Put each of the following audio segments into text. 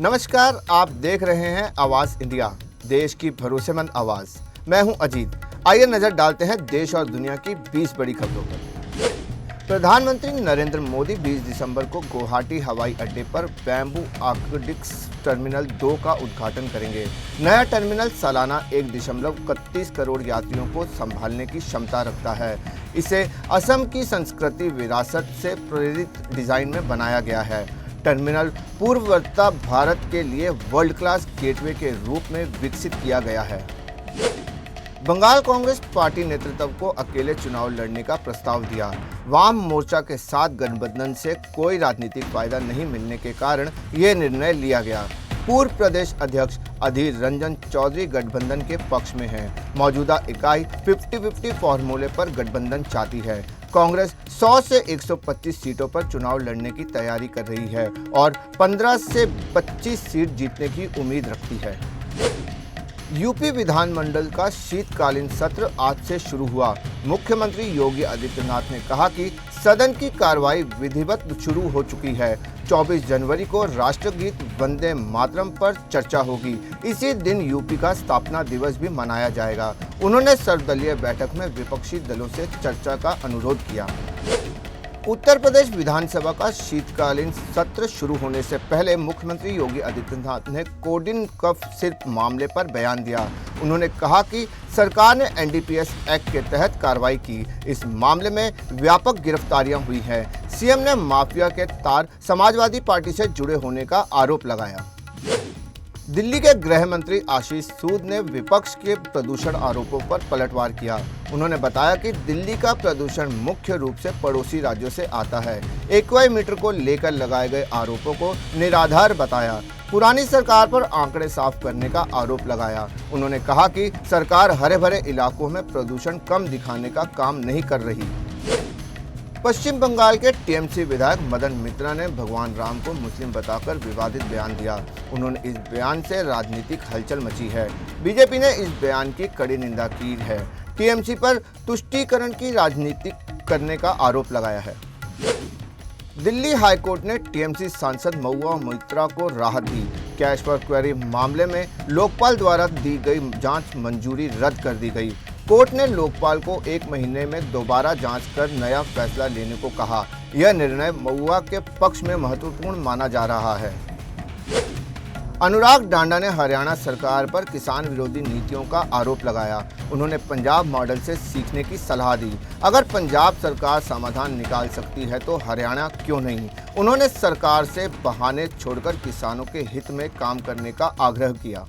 नमस्कार, आप देख रहे हैं आवाज इंडिया, देश की भरोसेमंद आवाज। मैं हूं अजीत। आइए नजर डालते हैं देश और दुनिया की 20 बड़ी खबरों पर। प्रधानमंत्री नरेंद्र मोदी 20 दिसंबर को गुवाहाटी हवाई अड्डे पर बैम्बू आर्कटिक्स टर्मिनल 2 का उद्घाटन करेंगे। नया टर्मिनल सालाना 1.31 करोड़ यात्रियों को संभालने की क्षमता रखता है। इसे असम की संस्कृति विरासत से प्रेरित डिजाइन में बनाया गया है। टर्मिनल पूर्ववर्ती भारत के लिए वर्ल्ड क्लास गेटवे के रूप में विकसित किया गया है। बंगाल कांग्रेस पार्टी नेतृत्व को अकेले चुनाव लड़ने का प्रस्ताव दिया। वाम मोर्चा के साथ गठबंधन से कोई राजनीतिक फायदा नहीं मिलने के कारण यह निर्णय लिया गया। पूर्व प्रदेश अध्यक्ष अधीर रंजन चौधरी गठबंधन के पक्ष में हैं। मौजूदा इकाई 50-50 फॉर्मूले पर गठबंधन चाहती है। कांग्रेस 100 से 125 सीटों पर चुनाव लड़ने की तैयारी कर रही है और 15 से 25 सीट जीतने की उम्मीद रखती है। यूपी विधानमंडल का शीतकालीन सत्र आज से शुरू हुआ। मुख्यमंत्री योगी आदित्यनाथ ने कहा कि सदन की कार्रवाई विधिवत शुरू हो चुकी है। 24 जनवरी को राष्ट्रगीत वंदे मातरम पर चर्चा होगी। इसी दिन यूपी का स्थापना दिवस भी मनाया जाएगा। उन्होंने सर्वदलीय बैठक में विपक्षी दलों से चर्चा का अनुरोध किया। उत्तर प्रदेश विधानसभा का शीतकालीन सत्र शुरू होने से पहले मुख्यमंत्री योगी आदित्यनाथ ने कोडिन कफ सिर्फ मामले पर बयान दिया। उन्होंने कहा कि सरकार ने एनडीपीएस एक्ट के तहत कार्रवाई की। इस मामले में व्यापक गिरफ्तारियां हुई हैं। सीएम ने माफिया के तार समाजवादी पार्टी से जुड़े होने का आरोप लगाया। दिल्ली के गृह मंत्री आशीष सूद ने विपक्ष के प्रदूषण आरोपों पर पलटवार किया। उन्होंने बताया कि दिल्ली का प्रदूषण मुख्य रूप से पड़ोसी राज्यों से आता है। एक्वाई मीटर को लेकर लगाए गए आरोपों को निराधार बताया। पुरानी सरकार पर आंकड़े साफ करने का आरोप लगाया। उन्होंने कहा कि सरकार हरे भरे इलाकों में प्रदूषण कम दिखाने का काम नहीं कर रही। पश्चिम बंगाल के टीएमसी विधायक मदन मित्रा ने भगवान राम को मुस्लिम बताकर विवादित बयान दिया। उन्होंने इस बयान से राजनीतिक हलचल मची है। बीजेपी ने इस बयान की कड़ी निंदा की है। टीएमसी पर तुष्टीकरण की राजनीति करने का आरोप लगाया है। दिल्ली हाईकोर्ट ने टीएमसी सांसद महुआ मोइत्रा को राहत दी। कैश फॉर क्वेरी मामले में लोकपाल द्वारा दी गई जांच मंजूरी रद्द कर दी गई। कोर्ट ने लोकपाल को 1 महीने में दोबारा जांच कर नया फैसला लेने को कहा। यह निर्णय महुआ के पक्ष में महत्वपूर्ण माना जा रहा है। अनुराग डांडा ने हरियाणा सरकार पर किसान विरोधी नीतियों का आरोप लगाया। उन्होंने पंजाब मॉडल से सीखने की सलाह दी। अगर पंजाब सरकार समाधान निकाल सकती है तो हरियाणा क्यों नहीं। उन्होंने सरकार से बहाने छोड़कर किसानों के हित में काम करने का आग्रह किया।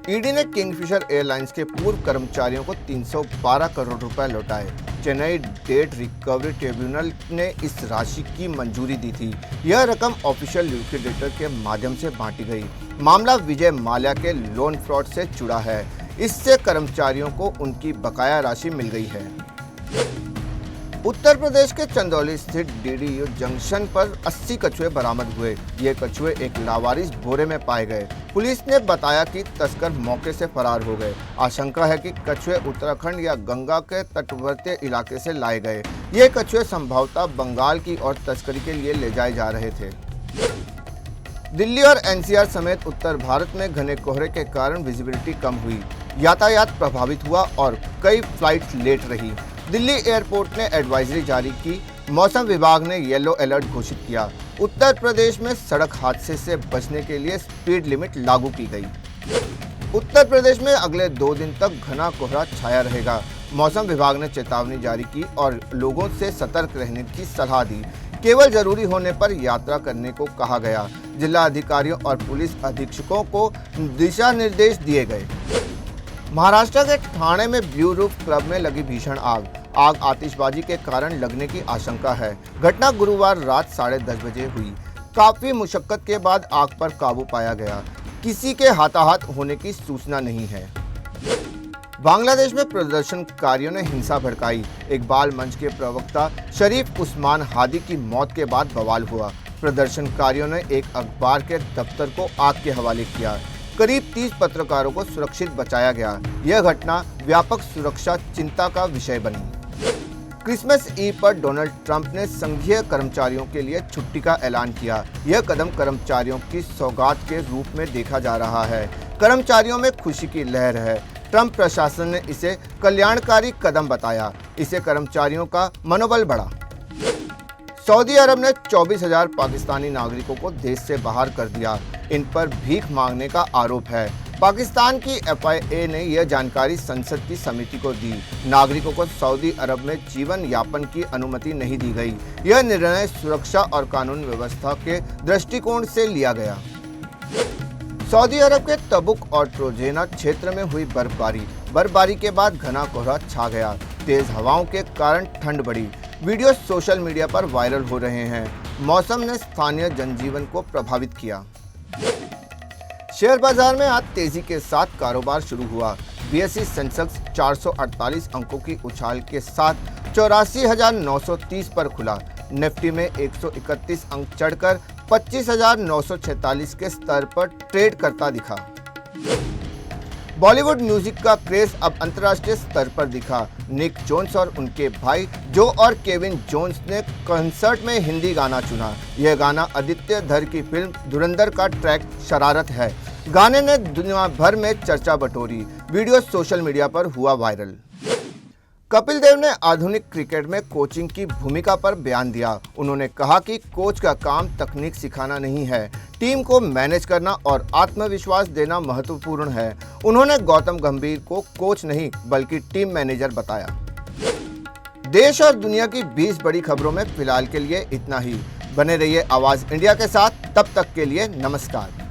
ईडी ने किंगफिशर एयरलाइंस के पूर्व कर्मचारियों को 312 करोड़ रुपए लौटाए। चेन्नई डेट रिकवरी ट्रिब्यूनल ने इस राशि की मंजूरी दी थी। यह रकम ऑफिशियल लिक्विडेटर के माध्यम से बांटी गई। मामला विजय माल्या के लोन फ्रॉड से जुड़ा है। इससे कर्मचारियों को उनकी बकाया राशि मिल गई है। उत्तर प्रदेश के चंदौली स्थित डीडीयू जंक्शन पर 80 कछुए बरामद हुए। ये कछुए एक लावारिस बोरे में पाए गए। पुलिस ने बताया कि तस्कर मौके से फरार हो गए। आशंका है कि कछुए उत्तराखंड या गंगा के तटवर्ती इलाके से लाए गए। ये कछुए संभवतः बंगाल की ओर तस्करी के लिए ले जाए जा रहे थे। दिल्ली और एनसीआर समेत उत्तर भारत में घने कोहरे के कारण विजिबिलिटी कम हुई। यातायात प्रभावित हुआ और कई फ्लाइट्स लेट रही। दिल्ली एयरपोर्ट ने एडवाइजरी जारी की। मौसम विभाग ने येलो अलर्ट घोषित किया। उत्तर प्रदेश में सड़क हादसे से बचने के लिए स्पीड लिमिट लागू की गई। उत्तर प्रदेश में अगले 2 दिन तक घना कोहरा छाया रहेगा। मौसम विभाग ने चेतावनी जारी की और लोगों से सतर्क रहने की सलाह दी। केवल जरूरी होने पर यात्रा करने को कहा गया। जिला अधिकारियों और पुलिस अधीक्षकों को दिशा निर्देश दिए गए। महाराष्ट्र के ठाणे में ब्लू रूफ क्लब में लगी भीषण आग आतिशबाजी के कारण लगने की आशंका है। घटना गुरुवार रात 10:30 बजे हुई। काफी मुशक्कत के बाद आग पर काबू पाया गया। किसी के हाथाहाथ होने की सूचना नहीं है। बांग्लादेश में प्रदर्शनकारियों ने हिंसा भड़काई। इकबाल मंच के प्रवक्ता शरीफ उस्मान हादी की मौत के बाद बवाल हुआ। प्रदर्शनकारियों ने एक अखबार के दफ्तर को आग के हवाले किया। करीब 30 पत्रकारों को सुरक्षित बचाया गया। यह घटना व्यापक सुरक्षा चिंता का विषय बनी। क्रिसमस ईव पर डोनाल्ड ट्रंप ने संघीय कर्मचारियों के लिए छुट्टी का ऐलान किया। यह कदम कर्मचारियों की सौगात के रूप में देखा जा रहा है। कर्मचारियों में खुशी की लहर है। ट्रंप प्रशासन ने इसे कल्याणकारी कदम बताया। इससे कर्मचारियों का मनोबल बढ़ा। सऊदी अरब ने 24,000 पाकिस्तानी नागरिकों को देश से बाहर कर दिया। इन पर भीख मांगने का आरोप है। पाकिस्तान की FIA ने यह जानकारी संसद की समिति को दी। नागरिकों को सऊदी अरब में जीवन यापन की अनुमति नहीं दी गई। यह निर्णय सुरक्षा और कानून व्यवस्था के दृष्टिकोण से लिया गया। सऊदी अरब के तबुक और ट्रोजेना क्षेत्र में हुई बर्फबारी के बाद घना कोहरा छा गया। तेज हवाओं के कारण ठंड बढ़ी। वीडियो सोशल मीडिया पर वायरल हो रहे हैं। मौसम ने स्थानीय जनजीवन को प्रभावित किया। शेयर बाजार में आज तेजी के साथ कारोबार शुरू हुआ। BSE सेंसेक्स 448 अंकों की उछाल के साथ 84,930 पर खुला। निफ्टी में 131 अंक चढ़कर 25,946 के स्तर पर ट्रेड करता दिखा। बॉलीवुड म्यूजिक का क्रेज अब अंतर्राष्ट्रीय स्तर पर दिखा। निक जोन्स और उनके भाई जो और केविन जोन्स ने कंसर्ट में हिंदी गाना चुना। यह गाना आदित्य धर की फिल्म धुरंधर का ट्रैक शरारत है। गाने ने दुनिया भर में चर्चा बटोरी। वीडियो सोशल मीडिया पर हुआ वायरल। कपिल देव ने आधुनिक क्रिकेट में कोचिंग की भूमिका पर बयान दिया। उन्होंने कहा कि कोच का काम तकनीक सिखाना नहीं है, टीम को मैनेज करना और आत्मविश्वास देना महत्वपूर्ण है। उन्होंने गौतम गंभीर को कोच नहीं बल्कि टीम मैनेजर बताया। देश और दुनिया की 20 बड़ी खबरों में फिलहाल के लिए इतना ही। बने रहिए आवाज इंडिया के साथ। तब तक के लिए नमस्कार।